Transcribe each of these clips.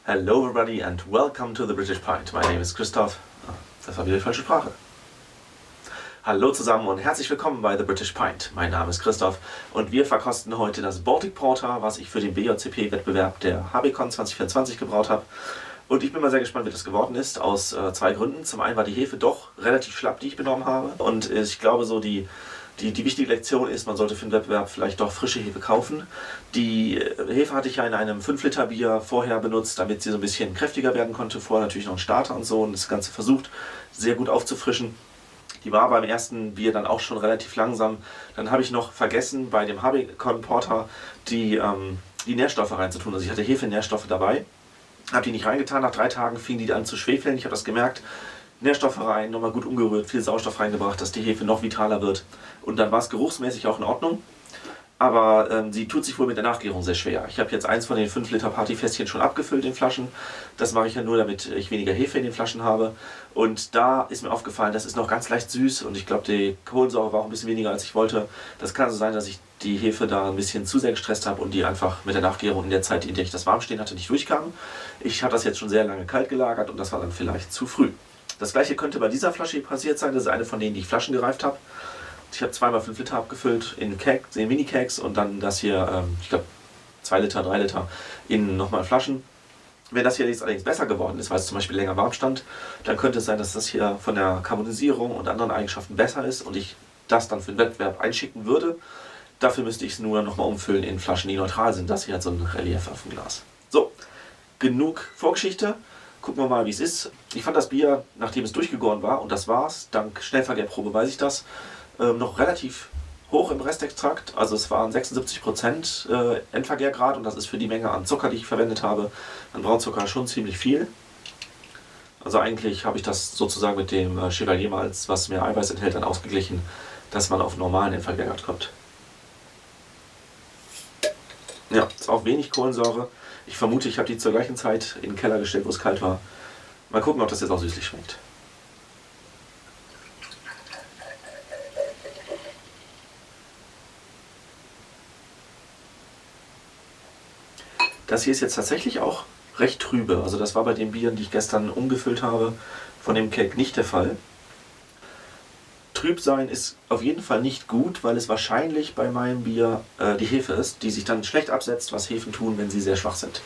Hello everybody and welcome to the British Pint. My name is Christoph. Das war wieder die falsche Sprache. Hallo zusammen und herzlich willkommen bei The British Pint. Mein Name ist Christoph und wir verkosten heute das Baltic Porter, was ich für den BJCP-Wettbewerb der HBCon 2024 gebraut habe. Und ich bin mal sehr gespannt, wie das geworden ist, aus zwei Gründen. Zum einen war die Hefe doch relativ schlapp, die ich benommen habe. Und ich glaube, so die wichtige Lektion ist, man sollte für den Wettbewerb vielleicht doch frische Hefe kaufen. Die Hefe hatte ich ja in einem 5-Liter Bier vorher benutzt, damit sie so ein bisschen kräftiger werden konnte. Vorher natürlich noch ein Starter und so und das Ganze versucht, sehr gut aufzufrischen. Die war beim ersten Bier dann auch schon relativ langsam. Dann habe ich noch vergessen, bei dem HBCon Porter die Nährstoffe reinzutun. Also ich hatte Hefe-Nährstoffe dabei, habe die nicht reingetan. Nach 3 Tagen fing die an zu schwefeln. Ich habe das gemerkt. Nährstoffe rein, nochmal gut umgerührt, viel Sauerstoff reingebracht, dass die Hefe noch vitaler wird. Und dann war es geruchsmäßig auch in Ordnung. Aber sie tut sich wohl mit der Nachgärung sehr schwer. Ich habe jetzt eins von den 5-Liter Partyfässchen schon abgefüllt in Flaschen. Das mache ich ja nur, damit ich weniger Hefe in den Flaschen habe. Und da ist mir aufgefallen, das ist noch ganz leicht süß. Und ich glaube, die Kohlensäure war auch ein bisschen weniger, als ich wollte. Das kann also sein, dass ich die Hefe da ein bisschen zu sehr gestresst habe und die einfach mit der Nachgärung in der Zeit, in der ich das warm stehen hatte, nicht durchkam. Ich habe das jetzt schon sehr lange kalt gelagert und das war dann vielleicht zu früh. Das gleiche könnte bei dieser Flasche passiert sein. Das ist eine von denen, die ich Flaschen gereift habe. Ich habe 2x5 Liter abgefüllt in Mini-Kegs und dann das hier, ich glaube 2 Liter, 3 Liter in nochmal Flaschen. Wenn das hier jetzt allerdings besser geworden ist, weil es zum Beispiel länger warm stand, dann könnte es sein, dass das hier von der Carbonisierung und anderen Eigenschaften besser ist und ich das dann für den Wettbewerb einschicken würde. Dafür müsste ich es nur nochmal umfüllen in Flaschen, die neutral sind. Das hier hat so ein Relief auf dem Glas. So, genug Vorgeschichte. Gucken wir mal, wie es ist. Ich fand das Bier, nachdem es durchgegoren war, und das war's, dank Schnellvergärprobe weiß ich das, noch relativ hoch im Restextrakt. Also es waren 76% Endvergärgrad und das ist für die Menge an Zucker, die ich verwendet habe, an Braunzucker schon ziemlich viel. Also eigentlich habe ich das sozusagen mit dem Chevalier Malz, was mehr Eiweiß enthält, dann ausgeglichen, dass man auf normalen Endvergärgrad kommt. Ja, ist auch wenig Kohlensäure. Ich vermute, ich habe die zur gleichen Zeit in den Keller gestellt, wo es kalt war. Mal gucken, ob das jetzt auch süßlich schmeckt. Das hier ist jetzt tatsächlich auch recht trübe. Also das war bei den Bieren, die ich gestern umgefüllt habe, von dem Keg nicht der Fall. Trüb sein ist auf jeden Fall nicht gut, weil es wahrscheinlich bei meinem Bier die Hefe ist, die sich dann schlecht absetzt, was Hefen tun, wenn sie sehr schwach sind.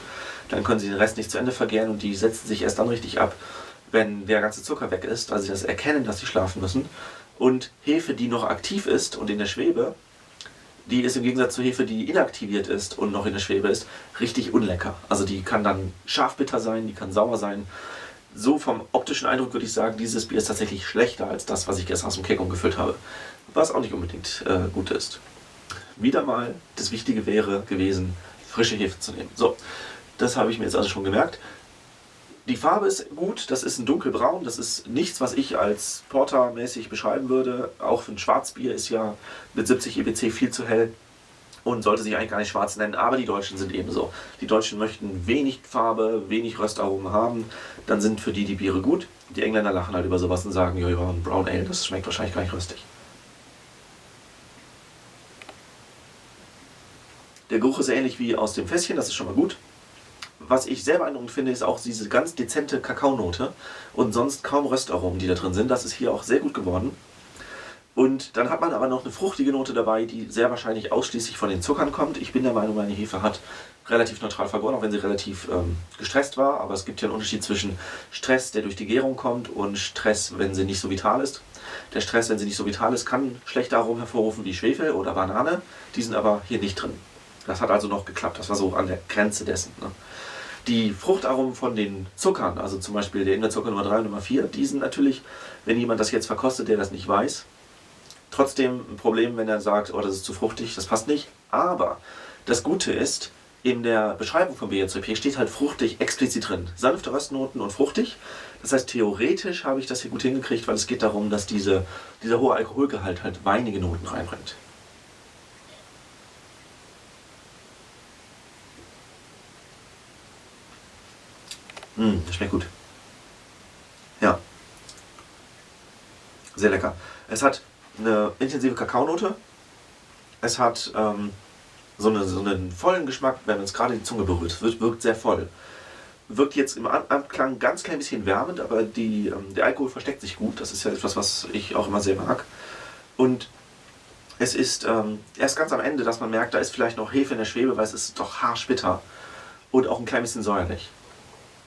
Dann können sie den Rest nicht zu Ende vergären und die setzen sich erst dann richtig ab, wenn der ganze Zucker weg ist, weil sie das erkennen, dass sie schlafen müssen. Und Hefe, die noch aktiv ist und in der Schwebe, die ist im Gegensatz zu Hefe, die inaktiviert ist und noch in der Schwebe ist, richtig unlecker. Also die kann dann scharf-bitter sein, die kann sauer sein. So vom optischen Eindruck würde ich sagen, dieses Bier ist tatsächlich schlechter als das, was ich gestern aus dem Keg umgefüllt habe. Was auch nicht unbedingt gut ist. Wieder mal, das Wichtige wäre gewesen, frische Hefe zu nehmen. So, das habe ich mir jetzt also schon gemerkt. Die Farbe ist gut, das ist ein dunkelbraun, das ist nichts, was ich als Porter-mäßig beschreiben würde. Auch für ein Schwarzbier ist ja mit 70 EBC viel zu hell und sollte sich eigentlich gar nicht schwarz nennen, aber die Deutschen sind ebenso. Die Deutschen möchten wenig Farbe, wenig Röstaromen haben, dann sind für die Biere gut. Die Engländer lachen halt über sowas und sagen, ja, ein Brown Ale, das schmeckt wahrscheinlich gar nicht röstig. Der Geruch ist ähnlich wie aus dem Fässchen, das ist schon mal gut. Was ich sehr beeindruckend finde, ist auch diese ganz dezente Kakaonote und sonst kaum Röstaromen, die da drin sind. Das ist hier auch sehr gut geworden. Und dann hat man aber noch eine fruchtige Note dabei, die sehr wahrscheinlich ausschließlich von den Zuckern kommt. Ich bin der Meinung, meine Hefe hat relativ neutral vergoren, auch wenn sie relativ gestresst war. Aber es gibt ja einen Unterschied zwischen Stress, der durch die Gärung kommt, und Stress, wenn sie nicht so vital ist. Der Stress, wenn sie nicht so vital ist, kann schlechte Aromen hervorrufen wie Schwefel oder Banane. Die sind aber hier nicht drin. Das hat also noch geklappt. Das war so an der Grenze dessen. Ne? Die Fruchtaromen von den Zuckern, also zum Beispiel der Inverzucker Nummer 3 und Nummer 4, die sind natürlich, wenn jemand das jetzt verkostet, der das nicht weiß, trotzdem ein Problem, wenn er sagt, oh, das ist zu fruchtig, das passt nicht. Aber das Gute ist, in der Beschreibung vom BJCP steht halt fruchtig explizit drin. Sanfte Röstnoten und fruchtig. Das heißt, theoretisch habe ich das hier gut hingekriegt, weil es geht darum, dass dieser hohe Alkoholgehalt halt weinige Noten reinbringt. Das schmeckt gut. Ja. Sehr lecker. Es hat eine intensive Kakaonote. Es hat so einen vollen Geschmack, wenn man es gerade die Zunge berührt. Es wirkt sehr voll. Wirkt jetzt im Anklang ein ganz klein bisschen wärmend, aber der Alkohol versteckt sich gut. Das ist ja etwas, was ich auch immer sehr mag. Und es ist erst ganz am Ende, dass man merkt, da ist vielleicht noch Hefe in der Schwebe, weil es ist doch haarschbitter und auch ein klein bisschen säuerlich.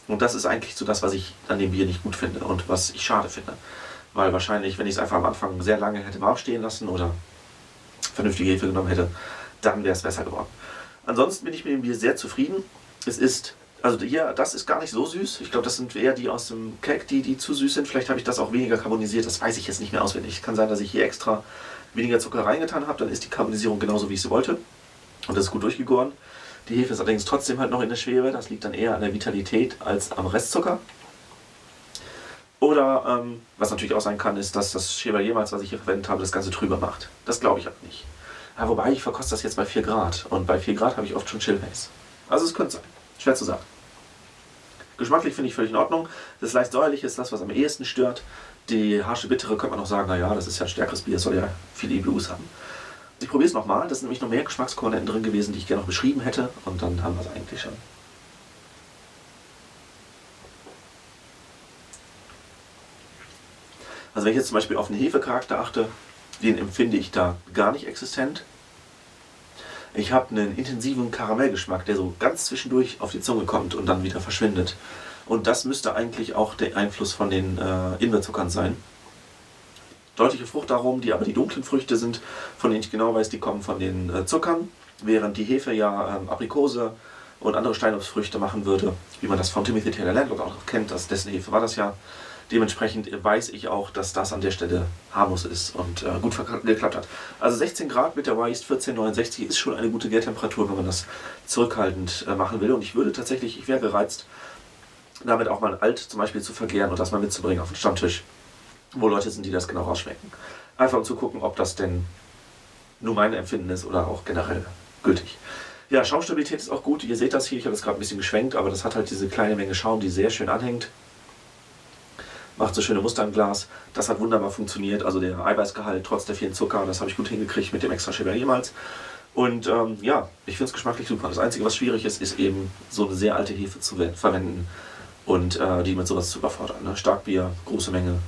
Und das ist eigentlich so das, was ich an dem Bier nicht gut finde und was ich schade finde. Weil wahrscheinlich, wenn ich es einfach am Anfang sehr lange hätte warm stehen lassen oder vernünftige Hefe genommen hätte, dann wäre es besser geworden. Ansonsten bin ich mit dem Bier sehr zufrieden. Es ist, also hier, das ist gar nicht so süß. Ich glaube, das sind eher die aus dem Keg, die zu süß sind. Vielleicht habe ich das auch weniger karbonisiert, das weiß ich jetzt nicht mehr auswendig. Kann sein, dass ich hier extra weniger Zucker reingetan habe, dann ist die Karbonisierung genauso, wie ich sie wollte. Und das ist gut durchgegoren. Die Hefe ist allerdings trotzdem halt noch in der Schwebe. Das liegt dann eher an der Vitalität als am Restzucker. Oder, was natürlich auch sein kann, ist, dass das Chevalier-Malz, was ich hier verwendet habe, das Ganze trüber macht. Das glaube ich aber nicht. Ja, wobei, ich verkoste das jetzt bei 4 Grad. Und bei 4 Grad habe ich oft schon Chill Haze. Also es könnte sein. Schwer zu sagen. Geschmacklich finde ich völlig in Ordnung. Das leicht säuerliche ist das, was am ehesten stört. Die harsche Bittere könnte man noch sagen, naja, das ist ja ein stärkeres Bier, es soll ja viele IBUs haben. Ich probiere es nochmal. Das sind nämlich noch mehr Geschmackskomponenten drin gewesen, die ich gerne noch beschrieben hätte. Und dann haben wir es eigentlich schon. Also wenn ich jetzt zum Beispiel auf den Hefecharakter achte, den empfinde ich da gar nicht existent. Ich habe einen intensiven Karamellgeschmack, der so ganz zwischendurch auf die Zunge kommt und dann wieder verschwindet. Und das müsste eigentlich auch der Einfluss von den Ingwerzuckern sein. Deutliche Fruchtaromen, die aber die dunklen Früchte sind, von denen ich genau weiß, die kommen von den Zuckern, während die Hefe ja Aprikose und andere Steinobstfrüchte machen würde, wie man das von Timothy Taylor Landlord auch noch kennt, dessen Hefe war das ja. Dementsprechend weiß ich auch, dass das an der Stelle harmlos ist und gut geklappt hat. Also 16 Grad mit der Wyeast 1469 ist schon eine gute Gärtemperatur, wenn man das zurückhaltend machen will. Und ich wäre gereizt, damit auch mal ein Alt zum Beispiel zu vergären und das mal mitzubringen auf den Stammtisch, wo Leute sind, die das genau rausschmecken. Einfach um zu gucken, ob das denn nur mein Empfinden ist oder auch generell gültig. Ja, Schaumstabilität ist auch gut. Ihr seht das hier, ich habe es gerade ein bisschen geschwenkt, aber das hat halt diese kleine Menge Schaum, die sehr schön anhängt. Macht so schöne Muster im Glas. Das hat wunderbar funktioniert. Also der Eiweißgehalt trotz der vielen Zucker, das habe ich gut hingekriegt mit dem extra Chevalier-Malz. Und ja, ich finde es geschmacklich super. Das Einzige, was schwierig ist, ist eben so eine sehr alte Hefe zu verwenden und die mit sowas zu überfordern. Ne? Starkbier, große Menge,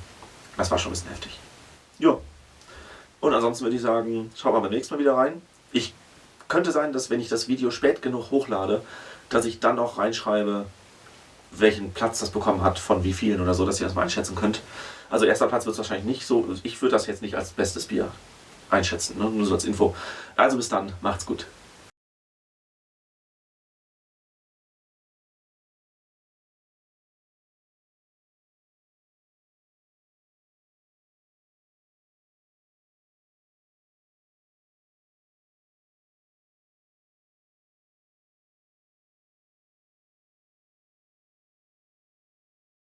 das war schon ein bisschen heftig. Ja. Und ansonsten würde ich sagen, schaut mal beim nächsten Mal wieder rein. Könnte sein, dass wenn ich das Video spät genug hochlade, dass ich dann auch reinschreibe, welchen Platz das bekommen hat, von wie vielen oder so, dass ihr das mal einschätzen könnt. Also erster Platz wird es wahrscheinlich nicht so. Ich würde das jetzt nicht als bestes Bier einschätzen, ne? Nur so als Info. Also bis dann, macht's gut.